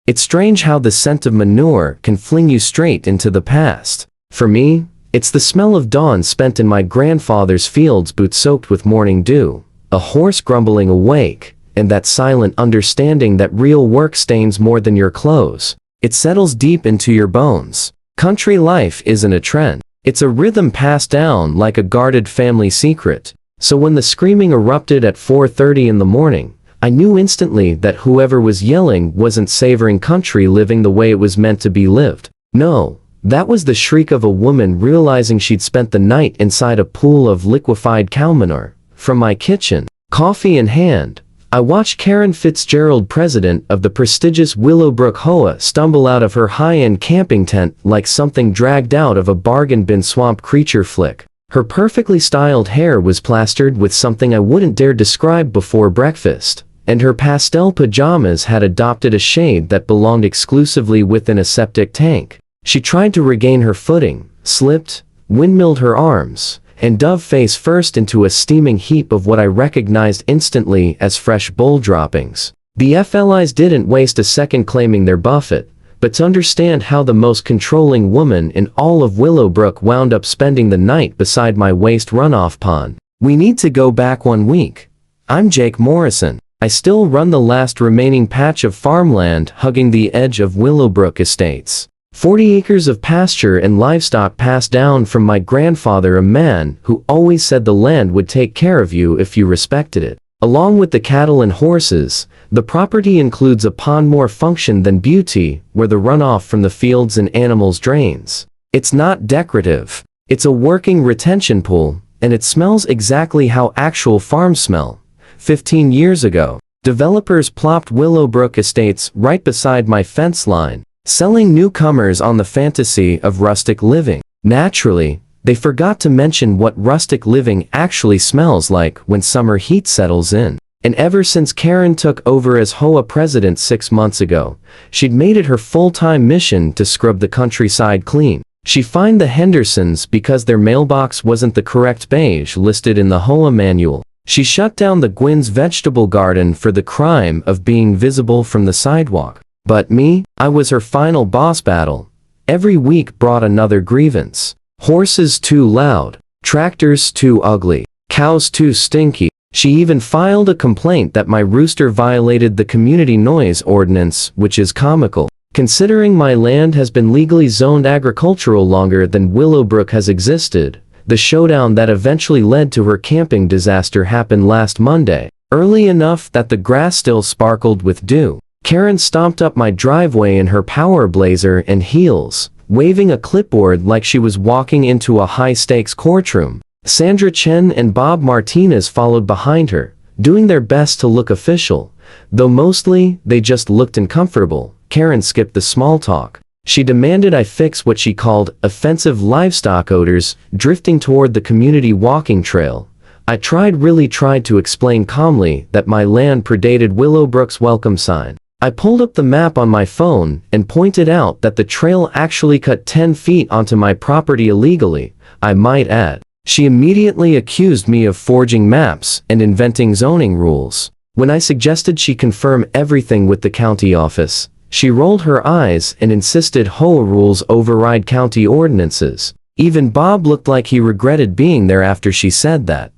It's strange how the scent of manure can fling you straight into the past. For me, it's the smell of dawn spent in my grandfather's fields, boots soaked with morning dew, a horse grumbling awake, and that silent understanding that real work stains more than your clothes. It settles deep into your bones. Country life isn't a trend. It's a rhythm passed down like a guarded family secret. So when the screaming erupted at 4:30 in the morning, I knew instantly that whoever was yelling wasn't savoring country living the way it was meant to be lived. No, that was the shriek of a woman realizing she'd spent the night inside a pool of liquefied cow manure. From my kitchen, coffee in hand, I watched Karen Fitzgerald, president of the prestigious Willowbrook HOA, stumble out of her high-end camping tent like something dragged out of a bargain bin swamp creature flick. Her perfectly styled hair was plastered with something I wouldn't dare describe before breakfast, and her pastel pajamas had adopted a shade that belonged exclusively within a septic tank. She tried to regain her footing, slipped, windmilled her arms, and dove face first into a steaming heap of what I recognized instantly as fresh bowl droppings. The FLIs didn't waste a second claiming their buffet, but to understand how the most controlling woman in all of Willowbrook wound up spending the night beside my waste runoff pond, we need to go back 1 week. I'm Jake Morrison. I still run the last remaining patch of farmland hugging the edge of Willowbrook Estates. 40 acres of pasture and livestock passed down from my grandfather, a man who always said the land would take care of you if you respected it. Along with the cattle and horses, the property includes a pond more function than beauty, where the runoff from the fields and animals drains. It's not decorative. It's a working retention pool, and it smells exactly how actual farms smell. 15 years ago, developers plopped Willowbrook Estates right beside my fence line, selling newcomers on the fantasy of rustic living. Naturally, they forgot to mention what rustic living actually smells like when summer heat settles in. And ever since Karen took over as HOA president 6 months ago, she'd made it her full-time mission to scrub the countryside clean. She fined the Hendersons because their mailbox wasn't the correct beige listed in the HOA manual. She shut down the Gwynn's vegetable garden for the crime of being visible from the sidewalk. But me, I was her final boss battle. Every week brought another grievance. Horses too loud, tractors too ugly, cows too stinky. She even filed a complaint that my rooster violated the community noise ordinance, which is comical, considering my land has been legally zoned agricultural longer than Willowbrook has existed. The showdown that eventually led to her camping disaster happened last Monday, early enough that the grass still sparkled with dew. Karen stomped up my driveway in her power blazer and heels, waving a clipboard like she was walking into a high-stakes courtroom. Sandra Chen and Bob Martinez followed behind her, doing their best to look official, though mostly they just looked uncomfortable. Karen skipped the small talk. She demanded I fix what she called offensive livestock odors drifting toward the community walking trail. I really tried to explain calmly that my land predated Willowbrook's welcome sign. I pulled up the map on my phone and pointed out that the trail actually cut 10 feet onto my property illegally, I might add. She immediately accused me of forging maps and inventing zoning rules. When I suggested she confirm everything with the county office, she rolled her eyes and insisted HOA rules override county ordinances. Even Bob looked like he regretted being there after she said that.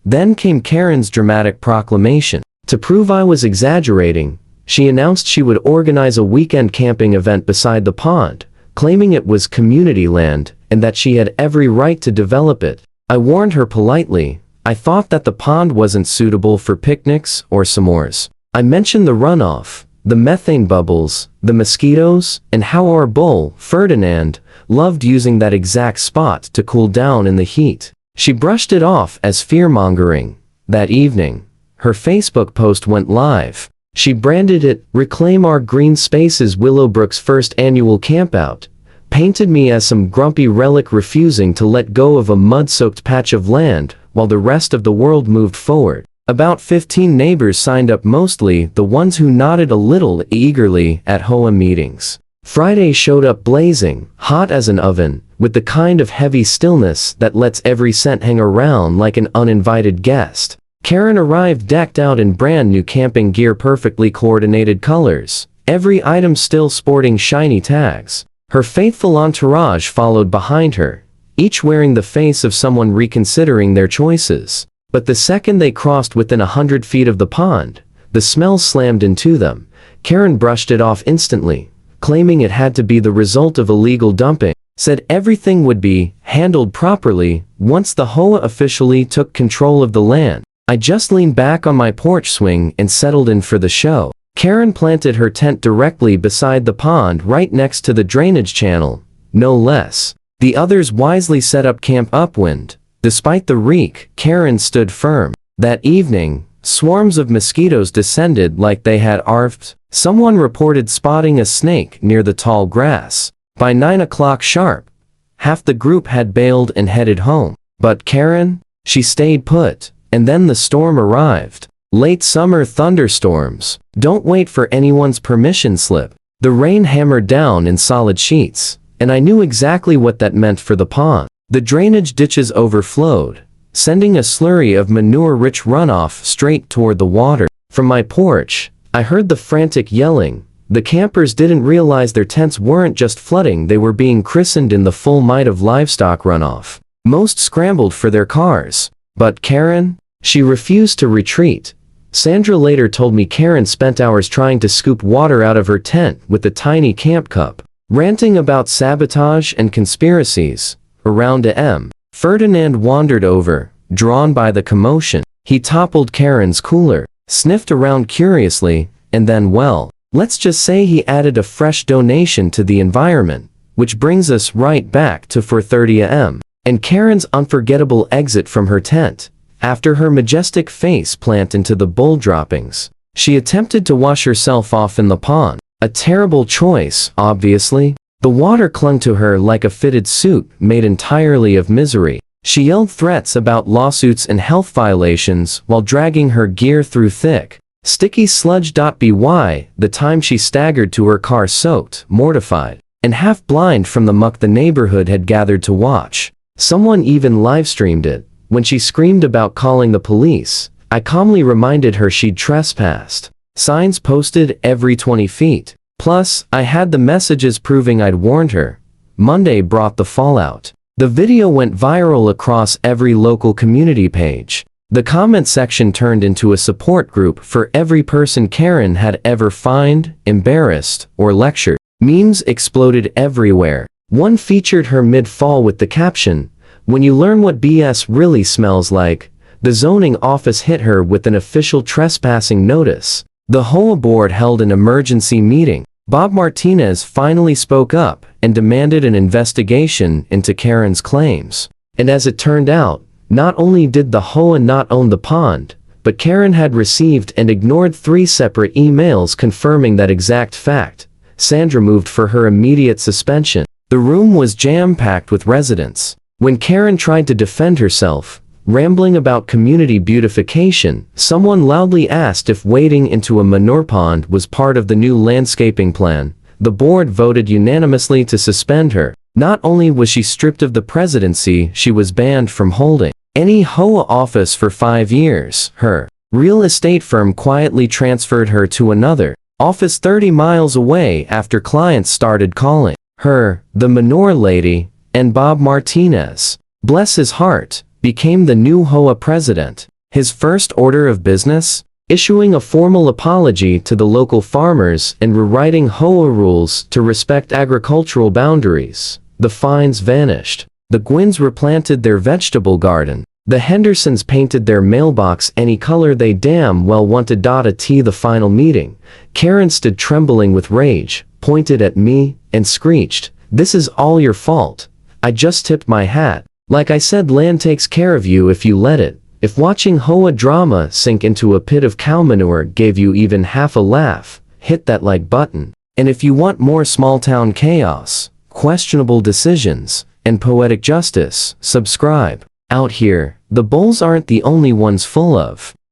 Then came Karen's dramatic proclamation. To prove I was exaggerating, she announced she would organize a weekend camping event beside the pond, claiming it was community land and that she had every right to develop it. I warned her politely. I thought that the pond wasn't suitable for picnics or s'mores. I mentioned the runoff, the methane bubbles, the mosquitoes, and how our bull, Ferdinand, loved using that exact spot to cool down in the heat. She brushed it off as fear-mongering. That evening, her Facebook post went live. She branded it, "Reclaim Our Green Spaces, Willowbrook's first annual campout," painted me as some grumpy relic refusing to let go of a mud-soaked patch of land while the rest of the world moved forward. About 15 neighbors signed up, mostly the ones who nodded a little eagerly at HOA meetings. Friday showed up blazing, hot as an oven, with the kind of heavy stillness that lets every scent hang around like an uninvited guest. Karen arrived decked out in brand new camping gear, perfectly coordinated colors, every item still sporting shiny tags. Her faithful entourage followed behind her, each wearing the face of someone reconsidering their choices. But the second they crossed within 100 feet of the pond, the smell slammed into them. Karen brushed it off instantly, claiming it had to be the result of illegal dumping. Said everything would be handled properly once the HOA officially took control of the land. I just leaned back on my porch swing and settled in for the show. Karen planted her tent directly beside the pond right next to the drainage channel, no less. The others wisely set up camp upwind. Despite the reek, Karen stood firm. That evening, swarms of mosquitoes descended like they had arrived. Someone reported spotting a snake near the tall grass. By 9 o'clock sharp, half the group had bailed and headed home. But Karen? She stayed put. And then the storm arrived. Late summer thunderstorms. Don't wait for anyone's permission slip. The rain hammered down in solid sheets, and I knew exactly what that meant for the pond. The drainage ditches overflowed, sending a slurry of manure-rich runoff straight toward the water. From my porch, I heard the frantic yelling. The campers didn't realize their tents weren't just flooding, they were being christened in the full might of livestock runoff. Most scrambled for their cars. But Karen? She refused to retreat. Sandra later told me Karen spent hours trying to scoop water out of her tent with the tiny camp cup, ranting about sabotage and conspiracies. Around a.m., Ferdinand wandered over, drawn by the commotion. He toppled Karen's cooler, sniffed around curiously, and then, well, let's just say he added a fresh donation to the environment, which brings us right back to 4:30 a.m. and Karen's unforgettable exit from her tent. After her majestic face plant into the bull droppings, she attempted to wash herself off in the pond. A terrible choice, obviously. The water clung to her like a fitted suit made entirely of misery. She yelled threats about lawsuits and health violations while dragging her gear through thick, sticky sludge. By the time she staggered to her car soaked, mortified, and half blind from the muck the neighborhood had gathered to watch. Someone even live-streamed it. When she screamed about calling the police, I calmly reminded her she'd trespassed. Signs posted every 20 feet. Plus, I had the messages proving I'd warned her. Monday brought the fallout. The video went viral across every local community page. The comment section turned into a support group for every person Karen had ever fined, embarrassed, or lectured. Memes exploded everywhere. One featured her mid-fall with the caption, "When you learn what BS really smells like." The zoning office hit her with an official trespassing notice. The HOA board held an emergency meeting. Bob Martinez finally spoke up and demanded an investigation into Karen's claims. And as it turned out, not only did the HOA not own the pond, but Karen had received and ignored 3 separate emails confirming that exact fact. Sandra moved for her immediate suspension. The room was jam-packed with residents. When Karen tried to defend herself, rambling about community beautification, someone loudly asked if wading into a manure pond was part of the new landscaping plan. The board voted unanimously to suspend her. Not only was she stripped of the presidency, she was banned from holding any HOA office for 5 years. Her real estate firm quietly transferred her to another office 30 miles away after clients started calling her the manure lady, and Bob Martinez, bless his heart, became the new HOA president. His first order of business? Issuing a formal apology to the local farmers and rewriting HOA rules to respect agricultural boundaries. The fines vanished. The Gwynns replanted their vegetable garden. The Hendersons painted their mailbox any color they damn well wanted. At the final meeting, Karen stood trembling with rage, pointed at me, and screeched, "This is all your fault. I just tipped my hat. Like I said, land takes care of you if you let it." If watching HOA drama sink into a pit of cow manure gave you even half a laugh, hit that like button. And if you want more small-town chaos, questionable decisions, and poetic justice, subscribe. Out here, the bulls aren't the only ones full of